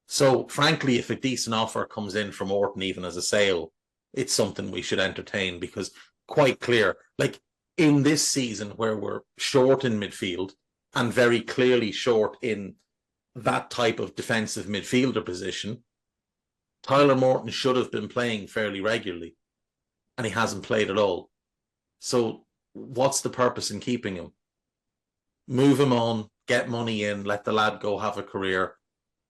So, frankly, if a decent offer comes in from Orton, even as a sale, it's something we should entertain because quite clear, like in this season where we're short in midfield and very clearly short in that type of defensive midfielder position, Tyler Morton should have been playing fairly regularly and he hasn't played at all. So what's the purpose in keeping him? Move him on, get money in, let the lad go have a career,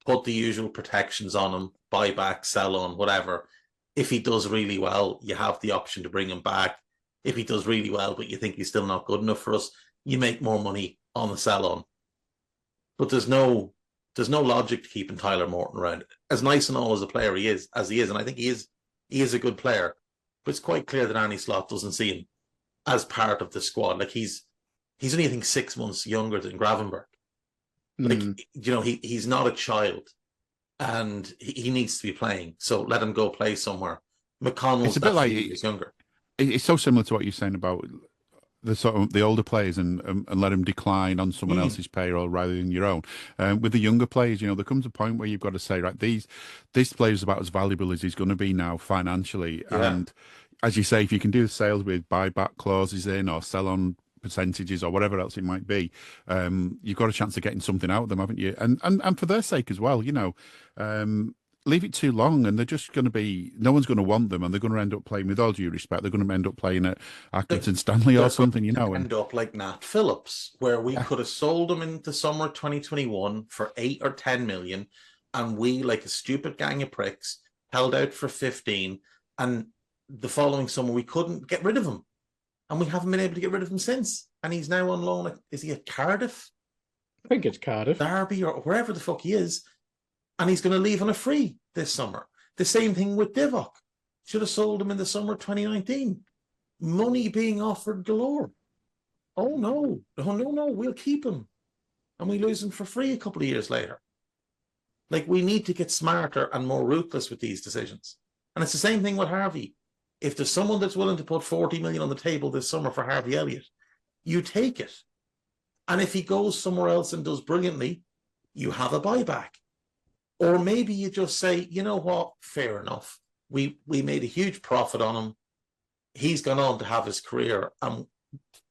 put the usual protections on him, buy back, sell on, whatever. If he does really well, you have the option to bring him back. If he does really well, but you think he's still not good enough for us, you make more money on the sell on. But there's no logic to keeping Tyler Morton around. As nice and all as a player he is, and I think he is a good player, but it's quite clear that Arne Slot doesn't see him as part of the squad. Like he's only, I think, 6 months younger than Gravenberch. Like, he's not a child and he needs to be playing. So let him go play somewhere. McConnell's it's a bit like years younger. It's so similar to what you're saying about the sort of the older players and let them decline on someone else's payroll rather than your own. With the younger players, there comes a point where you've got to say, right, this player is about as valuable as he's going to be now financially. Yeah. And as you say, if you can do the sales with buyback clauses in or sell on percentages or whatever else it might be, you've got a chance of getting something out of them, haven't you? And for their sake as well, leave it too long and they're just going to be, no one's going to want them and they're going to end up playing, with all due respect, they're going to end up playing at Accrington Stanley or something, End up like Nat Phillips, where we could have sold him in the summer 2021 for 8 or 10 million, and we, like a stupid gang of pricks, held out for 15, and the following summer we couldn't get rid of him, and we haven't been able to get rid of him since. And he's now on loan. Is he at Cardiff? I think it's Cardiff, Derby, or wherever the fuck he is. And he's going to leave on a free this summer. The same thing with Divock. Should have sold him in the summer of 2019. Money being offered galore. Oh, no. We'll keep him. And we lose him for free a couple of years later. Like, we need to get smarter and more ruthless with these decisions. And it's the same thing with Harvey. If there's someone that's willing to put 40 million on the table this summer for Harvey Elliott, you take it. And if he goes somewhere else and does brilliantly, you have a buyback. Or maybe you just say, you know what, fair enough. We made a huge profit on him. He's gone on to have his career and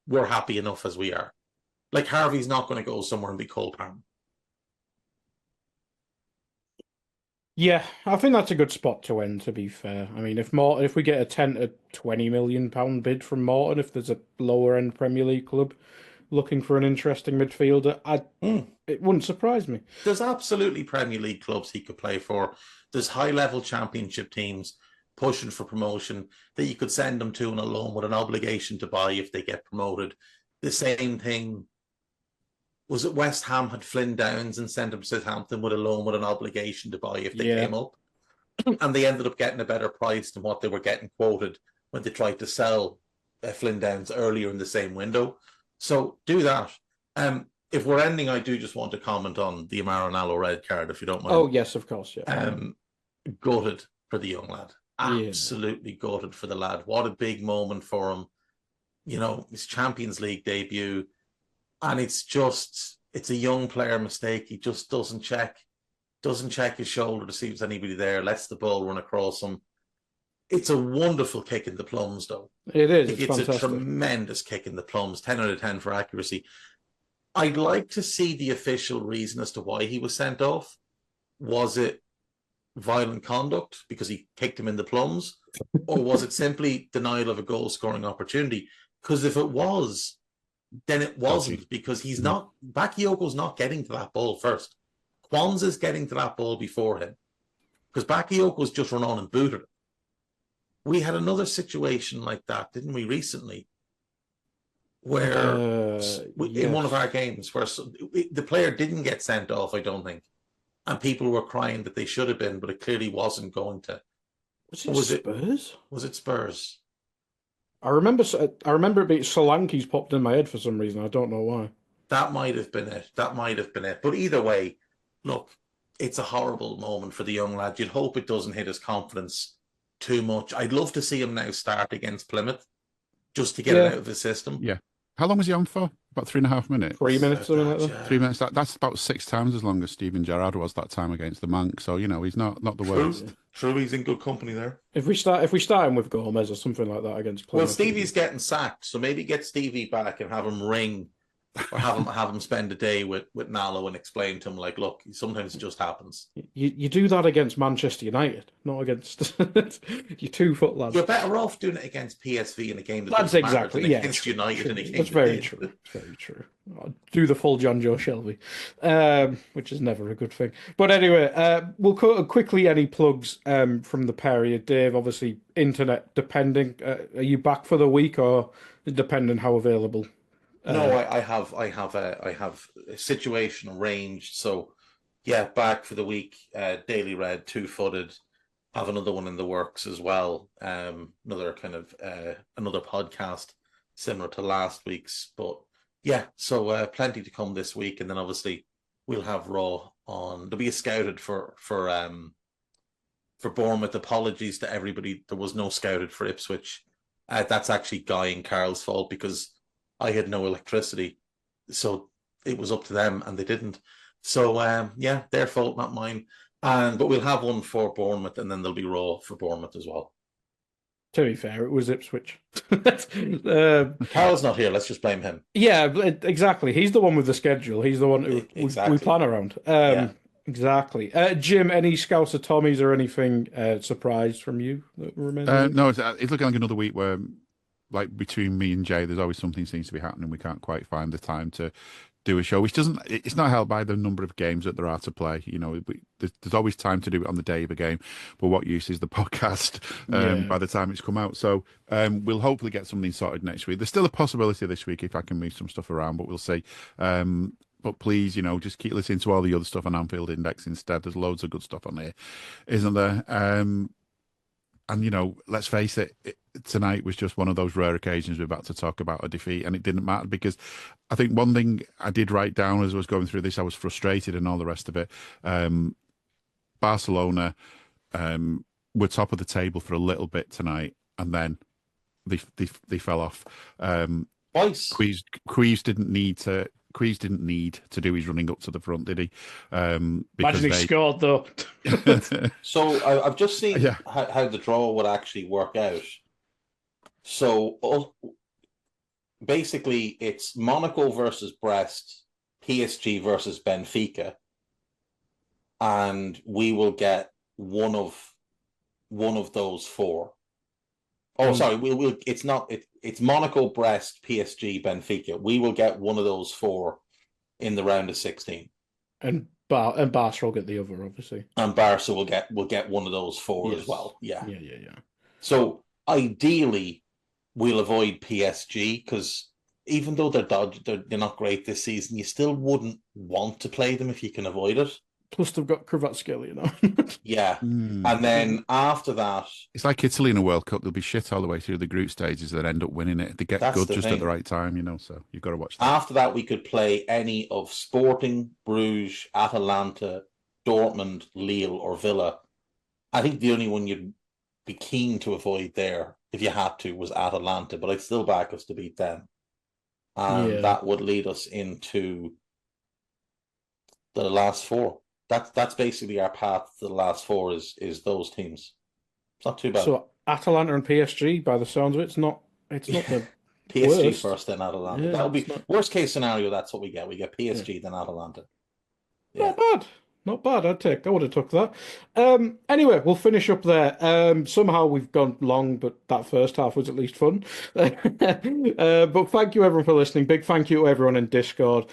we're happy enough as we are. Like, Harvey's not going to go somewhere and be Cole Palmer. Yeah, I think that's a good spot to end, to be fair. I mean, if we get a 10 to 20 million pound bid from Morton, if there's a lower end Premier League club looking for an interesting midfielder, it wouldn't surprise me. There's absolutely Premier League clubs he could play for. There's high-level championship teams pushing for promotion that you could send them to on a loan with an obligation to buy if they get promoted. The same thing, was it West Ham had Flynn Downs and sent him to Southampton with a loan with an obligation to buy if they came up? And they ended up getting a better price than what they were getting quoted when they tried to sell Flynn Downs earlier in the same window. So do that. If we're ending, I do just want to comment on the Amaro Nallo red card, if you don't mind. Oh, yes, of course, yeah. Gutted for the young lad. Absolutely gutted for the lad. What a big moment for him. His Champions League debut. And it's a young player mistake. He just doesn't check his shoulder to see if there's anybody there, lets the ball run across him. It's a wonderful kick in the plums, though. It is. It's a tremendous kick in the plums. 10 out of 10 for accuracy. I'd like to see the official reason as to why he was sent off. Was it violent conduct because he kicked him in the plums? Or was it simply denial of a goal-scoring opportunity? Because if it was, then it wasn't, because he's not, Bakayoko's not getting to that ball first. Kwanzaa's getting to that ball before him. Because Bakayoko's just run on and booted it. We had another situation like that, didn't we, recently? Where in one of our games, where the player didn't get sent off, I don't think. And people were crying that they should have been, but it clearly wasn't going to. Was it Spurs? Was it Spurs? I remember it being Solanke's popped in my head for some reason. I don't know why. That might have been it. But either way, look, it's a horrible moment for the young lad. You'd hope it doesn't hit his confidence too much. I'd love to see him now start against Plymouth just to get it out of his system. Yeah. How long was he on for? About 3.5 minutes. 3 minutes, something like that. Yeah. 3 minutes. That's about 6 times as long as Steven Gerrard was that time against the Monk. So he's not the worst. True, he's in good company there. If we start him with Gomez or something like that against Plymouth. Well, Stevie's getting sacked, so maybe get Stevie back and have him ring, or have him spend a day with Nalo and explain to him, like, look, sometimes it just happens. You do that against Manchester United, not against your 2 foot lads. You're better off doing it against PSV in a game That's exactly against United in a game. That's very true. Very true. I'll do the full John Joe Shelby, which is never a good thing. But anyway, we'll cut quickly any plugs from the period. Dave, obviously, internet depending. Are you back for the week, or depending how available? No, I have a situation arranged. So, yeah, back for the week. Daily Red, 2-footed. Have another one in the works as well. Another kind of another podcast similar to last week's. But yeah, so plenty to come this week, and then obviously we'll have Raw on. There'll be a scouted for Bournemouth. Apologies to everybody. There was no scouted for Ipswich. That's actually Guy and Carl's fault, because I had no electricity, so it was up to them, and they didn't. So yeah, their fault, not mine. But we'll have one for Bournemouth, and then there'll be Raw for Bournemouth as well. To be fair, it was Ipswich. Carl's not here. Let's just blame him. Yeah, exactly. He's the one with the schedule. He's the one who we plan around. Yeah. Exactly. Jim, any Scouts or Tommies or anything surprise from you that remains? No, it's looking like another week where, like, between me and Jay, there's always something seems to be happening. We can't quite find the time to do a show, which it's not helped by the number of games that there are to play. There's always time to do it on the day of a game, but what use is the podcast by the time it's come out? So we'll hopefully get something sorted next week. There's still a possibility this week if I can move some stuff around, but we'll see. But please, just keep listening to all the other stuff on Anfield Index instead. There's loads of good stuff on here, isn't there? And let's face it, tonight was just one of those rare occasions we're about to talk about a defeat, and it didn't matter, because I think one thing I did write down as I was going through this, I was frustrated and all the rest of it. Barcelona were top of the table for a little bit tonight, and then they fell off. Twice. Quees didn't need to do his running up to the front, did he? Imagine he scored, though. So I've just seen how the draw would actually work out. So basically, it's Monaco versus Brest, PSG versus Benfica, and we will get one of those 4. Oh, sorry, it's Monaco, Brest, PSG, Benfica. We will get one of those 4 in the round of 16. And Barca will get the other, obviously. And Barca will get one of those 4 as well. Yeah. Yeah. So ideally, we'll avoid PSG, because even though they're not great this season, you still wouldn't want to play them if you can avoid it. Plus, they've got Kvaratskhelia. Yeah. And then after that, it's like Italy in a World Cup. They'll be shit all the way through the group stages, then end up winning it. They get good just at the right time, so you've got to watch that. After that, we could play any of Sporting, Bruges, Atalanta, Dortmund, Lille, or Villa. I think the only one you'd be keen to avoid there, if you had to, was Atalanta, but I'd still back us to beat them. And that would lead us into the last 4. That's basically our path to the last 4 is those teams. It's not too bad. So Atalanta and PSG, by the sounds of it, it's not the PSG worst. First, then Atalanta. That would be worst case scenario. That's what we get. We get PSG, then Atalanta. Yeah. Not bad. I would have took that. Anyway, we'll finish up there. Somehow we've gone long, but that first half was at least fun. But thank you everyone for listening. Big thank you to everyone in Discord.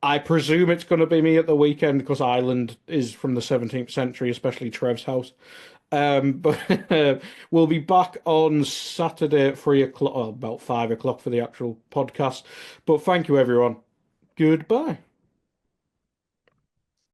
I presume it's going to be me at the weekend, because Ireland is from the 17th century, especially Trev's house. But we'll be back on Saturday at 3 o'clock, about 5 o'clock for the actual podcast. But thank you, everyone. Goodbye.